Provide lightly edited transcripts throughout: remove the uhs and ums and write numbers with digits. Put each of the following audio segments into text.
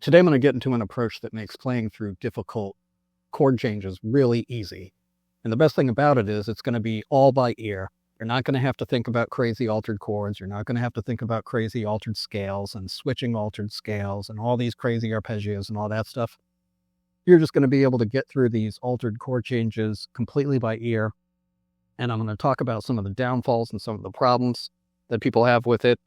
Today I'm going to get into an approach that makes playing through difficult chord changes really easy. And the best thing about it is it's going to be all by ear. You're not going to have to think about crazy altered chords. You're not going to have to think about crazy altered scales and switching altered scales and all these crazy arpeggios and all that stuff. You're just going to be able to get through these altered chord changes completely by ear. And I'm going to talk about some of the downfalls and some of the problems that people have with it.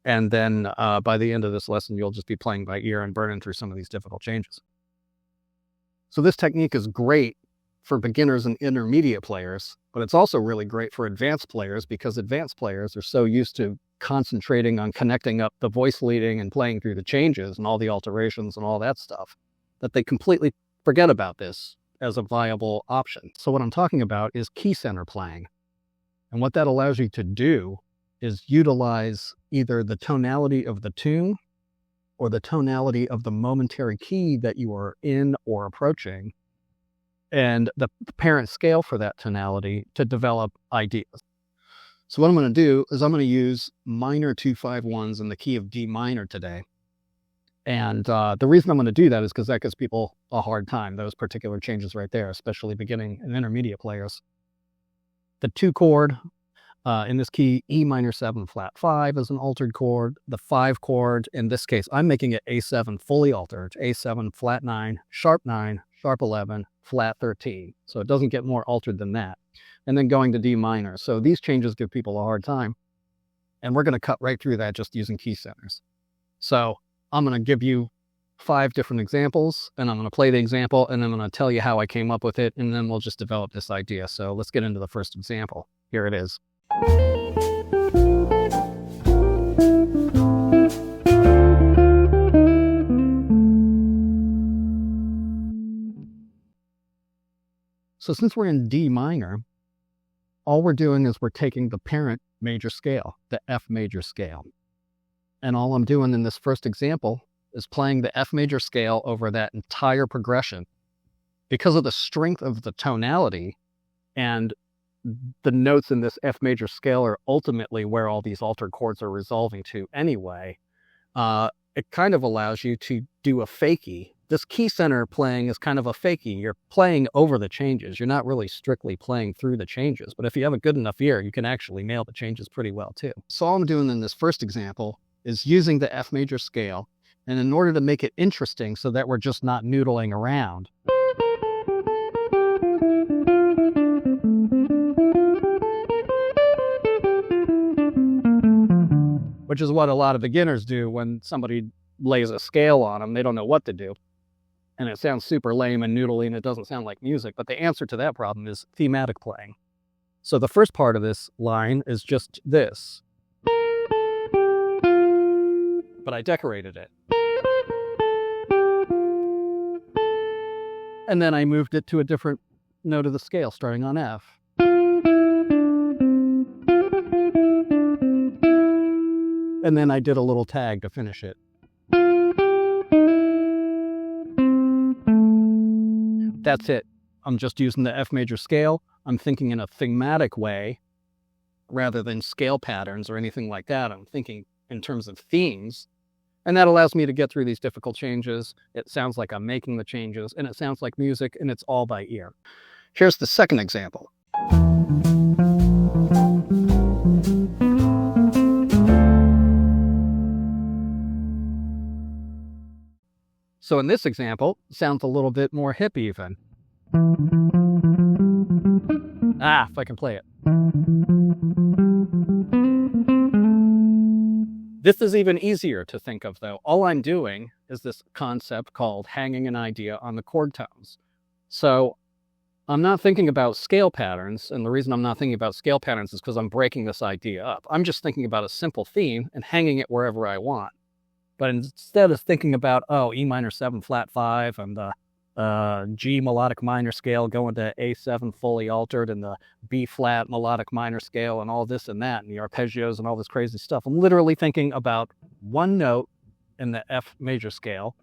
And then by the end of this lesson, you'll just be playing by ear and burning through some of these difficult changes. So this technique is great for beginners and intermediate players, but it's also really great for advanced players because advanced players are so used to concentrating on connecting up the voice leading and playing through the changes and all the alterations and all that stuff that they completely forget about this as a viable option. So what I'm talking about is key center playing. And what that allows you to do is utilize either the tonality of the tune or the tonality of the momentary key that you are in or approaching, and the parent scale for that tonality to develop ideas. So what I'm going to do is I'm going to use minor 2-5-1s in the key of D minor today. And the reason I'm going to do that is because that gives people a hard time, those particular changes right there, especially beginning and intermediate players. The 2 chord, in this key, E minor 7 flat 5 is an altered chord. The 5 chord, in this case, I'm making it A7 fully altered. A7 flat 9, sharp 11, flat 13. So it doesn't get more altered than that. And then going to D minor. So these changes give people a hard time. And we're going to cut right through that just using key centers. So I'm going to give you 5 different examples, and I'm going to play the example, and I'm going to tell you how I came up with it, and then we'll just develop this idea. So let's get into the first example. Here it is. So since we're in D minor, all we're doing is we're taking the parent major scale, the F major scale. And all I'm doing in this first example is playing the F major scale over that entire progression. Because of the strength of the tonality and the notes in this F major scale are ultimately where all these altered chords are resolving to anyway, it kind of allows you to do a fakie. This key center playing is kind of a fakie. You're playing over the changes. You're not really strictly playing through the changes, but if you have a good enough ear, you can actually nail the changes pretty well too. So all I'm doing in this first example is using the F major scale, and in order to make it interesting so that we're just not noodling around, which is what a lot of beginners do when somebody lays a scale on them. They don't know what to do. And it sounds super lame and noodly, and it doesn't sound like music. But the answer to that problem is thematic playing. So the first part of this line is just this. But I decorated it. And then I moved it to a different note of the scale, starting on F. And then I did a little tag to finish it. That's it. I'm just using the F major scale. I'm thinking in a thematic way rather than scale patterns or anything like that. I'm thinking in terms of themes. And that allows me to get through these difficult changes. It sounds like I'm making the changes, and it sounds like music, and it's all by ear. Here's the second example. So in this example, it sounds a little bit more hip even. If I can play it. This is even easier to think of, though. All I'm doing is this concept called hanging an idea on the chord tones. So I'm not thinking about scale patterns, and the reason I'm not thinking about scale patterns is because I'm breaking this idea up. I'm just thinking about a simple theme and hanging it wherever I want. But instead of thinking about, E minor 7 flat 5 and the G melodic minor scale going to A7 fully altered and the B flat melodic minor scale and all this and that and the arpeggios and all this crazy stuff, I'm literally thinking about one note in the F major scale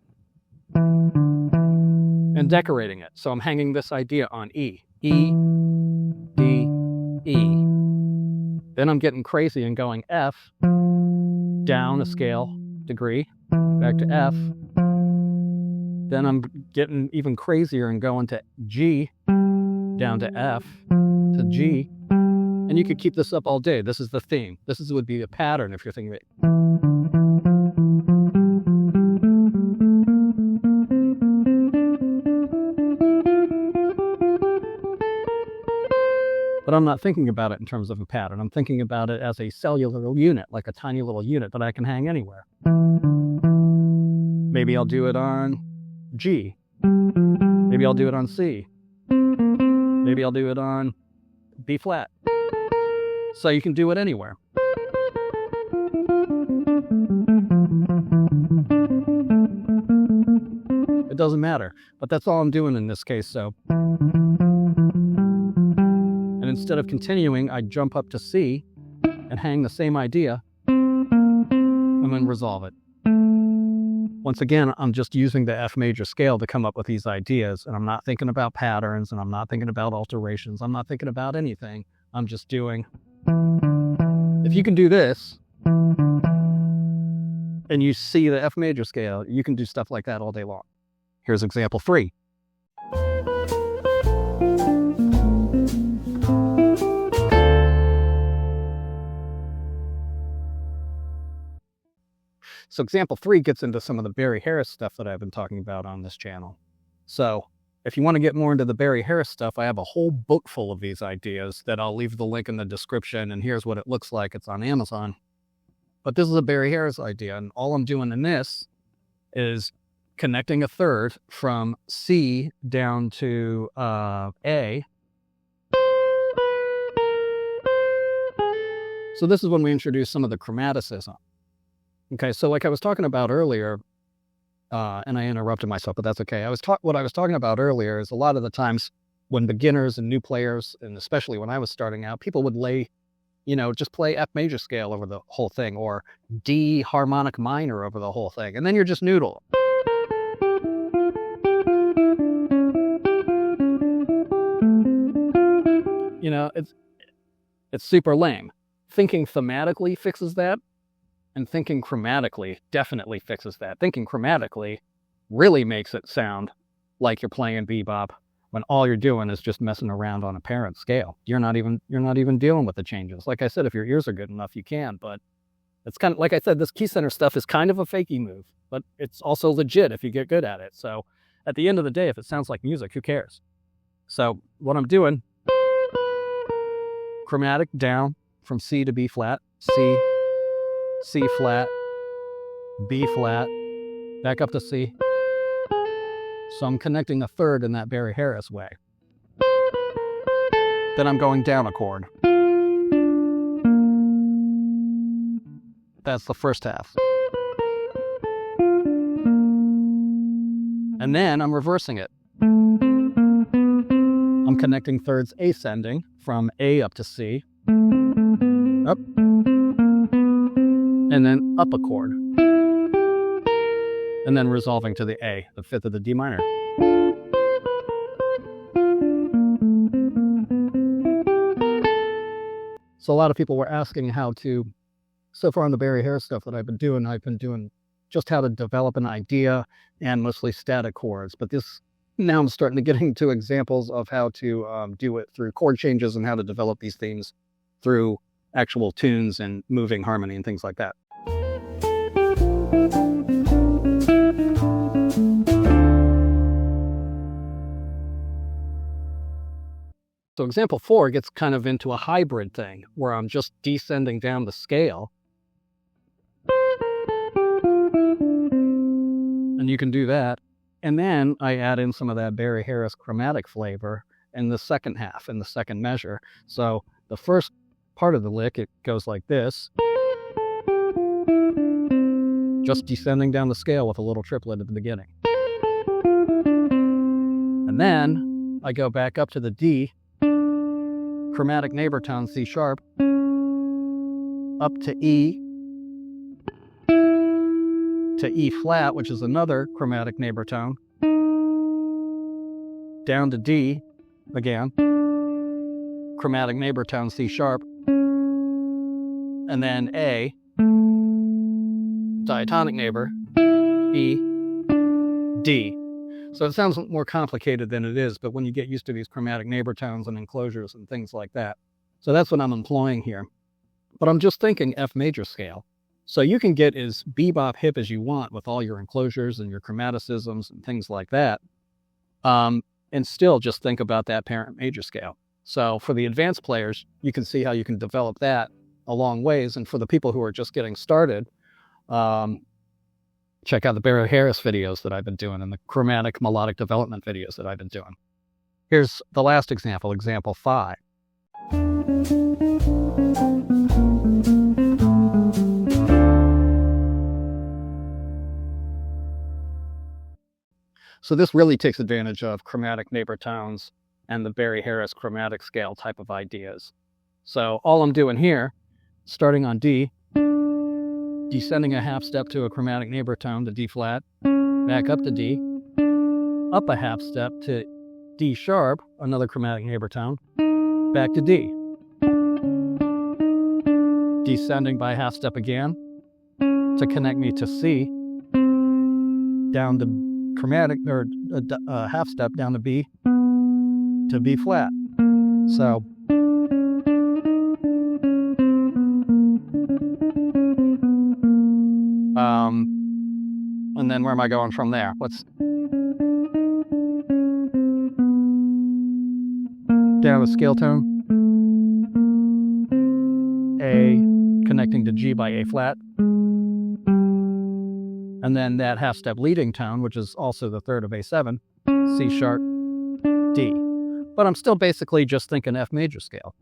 and decorating it. So I'm hanging this idea on E. E, D, E. Then I'm getting crazy and going F, down a scale degree, back to F, Then I'm getting even crazier and going to G, down to F, to G. And you could keep this up all day. This is the theme. Would be a pattern if you're thinking of it. But I'm not thinking about it in terms of a pattern. I'm thinking about it as a cellular unit, like a tiny little unit that I can hang anywhere. Maybe I'll do it on G. Maybe I'll do it on C. Maybe I'll do it on B flat. So you can do it anywhere. It doesn't matter, but that's all I'm doing in this case, so. And instead of continuing, I jump up to C and hang the same idea and then resolve it. Once again, I'm just using the F major scale to come up with these ideas, and I'm not thinking about patterns, and I'm not thinking about alterations. I'm not thinking about anything. I'm just doing. If you can do this, and you see the F major scale, you can do stuff like that all day long. Here's example 3. So example 3 gets into some of the Barry Harris stuff that I've been talking about on this channel. So if you want to get more into the Barry Harris stuff, I have a whole book full of these ideas that I'll leave the link in the description, and here's what it looks like. It's on Amazon. But this is a Barry Harris idea, and all I'm doing in this is connecting a third from C down to A. So this is when we introduce some of the chromaticism. Okay, so like I was talking about earlier, and I interrupted myself, but that's okay. What I was talking about earlier is a lot of the times when beginners and new players, and especially when I was starting out, people would just play F major scale over the whole thing, or D harmonic minor over the whole thing, and then you're just noodle. It's super lame. Thinking thematically fixes that. And thinking chromatically definitely fixes that. Thinking chromatically really makes it sound like you're playing bebop when all you're doing is just messing around on a parent scale. You're not even dealing with the changes. Like I said, if your ears are good enough, you can. But it's kind of like I said, this key center stuff is kind of a fakey move, but it's also legit if you get good at it. So at the end of the day, if it sounds like music, who cares? So what I'm doing, chromatic down from C to B flat, C flat, B flat, back up to C. So I'm connecting a third in that Barry Harris way. Then I'm going down a chord. That's the first half. And then I'm reversing it. I'm connecting thirds ascending from A up to C. Up. And then up a chord, and then resolving to the A, the fifth of the D minor. So a lot of people were asking how to, so far on the Barry Harris stuff that I've been doing just how to develop an idea and mostly static chords. But now I'm starting to get into examples of how to do it through chord changes and how to develop these themes through actual tunes and moving harmony and things like that. So example 4 gets kind of into a hybrid thing where I'm just descending down the scale. And you can do that. And then I add in some of that Barry Harris chromatic flavor in the second half, in the second measure. So the first part of the lick, it goes like this. Just descending down the scale with a little triplet at the beginning. And then I go back up to the D, chromatic neighbor tone C sharp, up to E flat, which is another chromatic neighbor tone, down to D again, chromatic neighbor tone C sharp, and then A, diatonic neighbor, E, D. So it sounds more complicated than it is, but when you get used to these chromatic neighbor tones and enclosures and things like that. So that's what I'm employing here. But I'm just thinking F major scale. So you can get as bebop hip as you want with all your enclosures and your chromaticisms and things like that. And still just think about that parent major scale. So for the advanced players, you can see how you can develop that a long ways. And for the people who are just getting started, check out the Barry Harris videos that I've been doing and the chromatic melodic development videos that I've been doing. Here's the last example, example 5. So this really takes advantage of chromatic neighbor tones and the Barry Harris chromatic scale type of ideas. So all I'm doing here, starting on D, descending a half step to a chromatic neighbor tone to D flat, back up to D, up a half step to D sharp, another chromatic neighbor tone, back to D. Descending by half step again to connect me to C, down to chromatic, or a half step down to B flat. So and then where am I going from there? Let's down a scale tone, A connecting to G by A flat, and then that half step leading tone, which is also the third of A7, C sharp, D. But I'm still basically just thinking F major scale.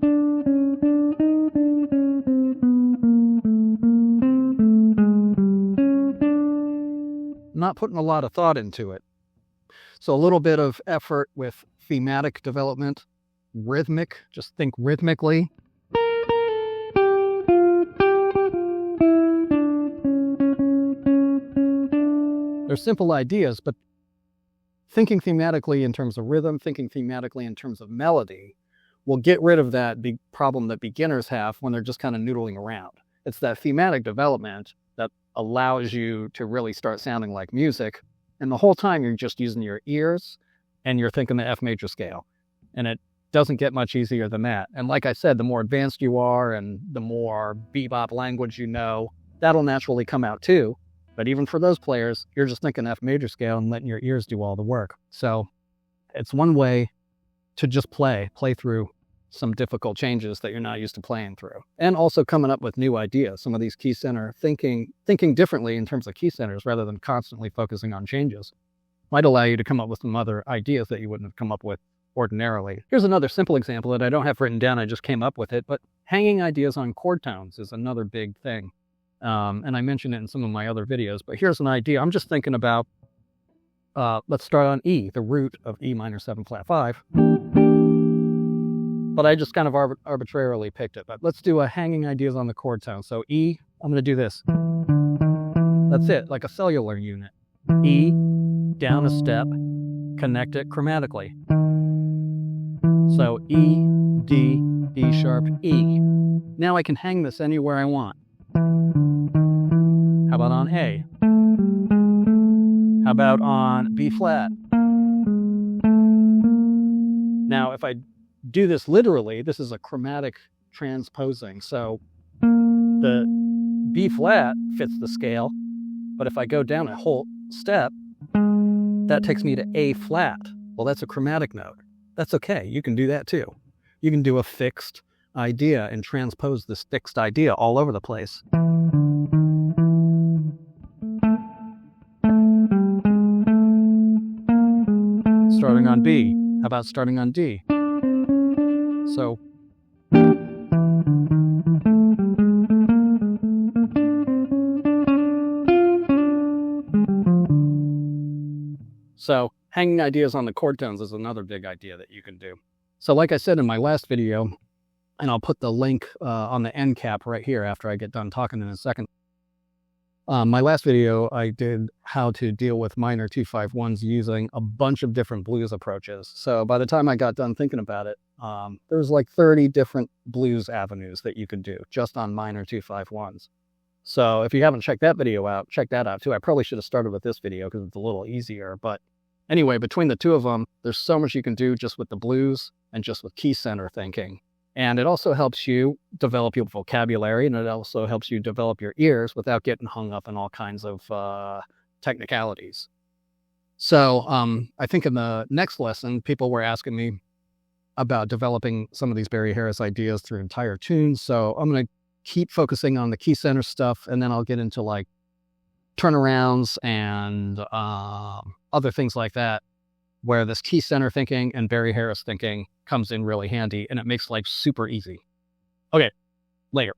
Not putting a lot of thought into it. So a little bit of effort with thematic development, rhythmic, just think rhythmically. They're simple ideas, but thinking thematically in terms of rhythm, thinking thematically in terms of melody, will get rid of that big problem that beginners have when they're just kind of noodling around. It's that thematic development that allows you to really start sounding like music, and the whole time you're just using your ears and you're thinking the F major scale. And it doesn't get much easier than that. And like I said, the more advanced you are and the more bebop language you know, that'll naturally come out too. But even for those players, you're just thinking F major scale and letting your ears do all the work. So it's one way to just play through some difficult changes that you're not used to playing through. And also coming up with new ideas, some of these key center thinking differently in terms of key centers rather than constantly focusing on changes might allow you to come up with some other ideas that you wouldn't have come up with ordinarily. Here's another simple example that I don't have written down, I just came up with it, but hanging ideas on chord tones is another big thing. And I mentioned it in some of my other videos, but here's an idea. I'm just thinking about, let's start on E, the root of E minor 7 flat 5. But I just kind of arbitrarily picked it. But let's do a hanging ideas on the chord tone. So E, I'm going to do this. That's it, like a cellular unit. E, down a step, connect it chromatically. So E, D, D sharp, E. Now I can hang this anywhere I want. How about on A? How about on B flat? Now, if I do this literally, this is a chromatic transposing. So the B flat fits the scale, but if I go down a whole step, that takes me to A flat. Well, that's a chromatic note. That's okay. You can do that too. You can do a fixed idea and transpose this fixed idea all over the place. Starting on B. How about starting on D? So hanging ideas on the chord tones is another big idea that you can do. So like I said in my last video, and I'll put the link on the end cap right here after I get done talking in a second. My last video, I did how to deal with minor 2-5-1s using a bunch of different blues approaches. So by the time I got done thinking about it, there's like 30 different blues avenues that you could do just on minor 2-5-1s. So if you haven't checked that video out, check that out too. I probably should have started with this video because it's a little easier, but Anyway, between the two of them, there's so much you can do just with the blues and just with key center thinking. And it also helps you develop your vocabulary, and it also helps you develop your ears without getting hung up in all kinds of technicalities. So I think in the next lesson, people were asking me about developing some of these Barry Harris ideas through entire tunes. So I'm going to keep focusing on the key center stuff, and then I'll get into like turnarounds and other things like that, where this key center thinking and Barry Harris thinking comes in really handy, and it makes life super easy. Okay, later.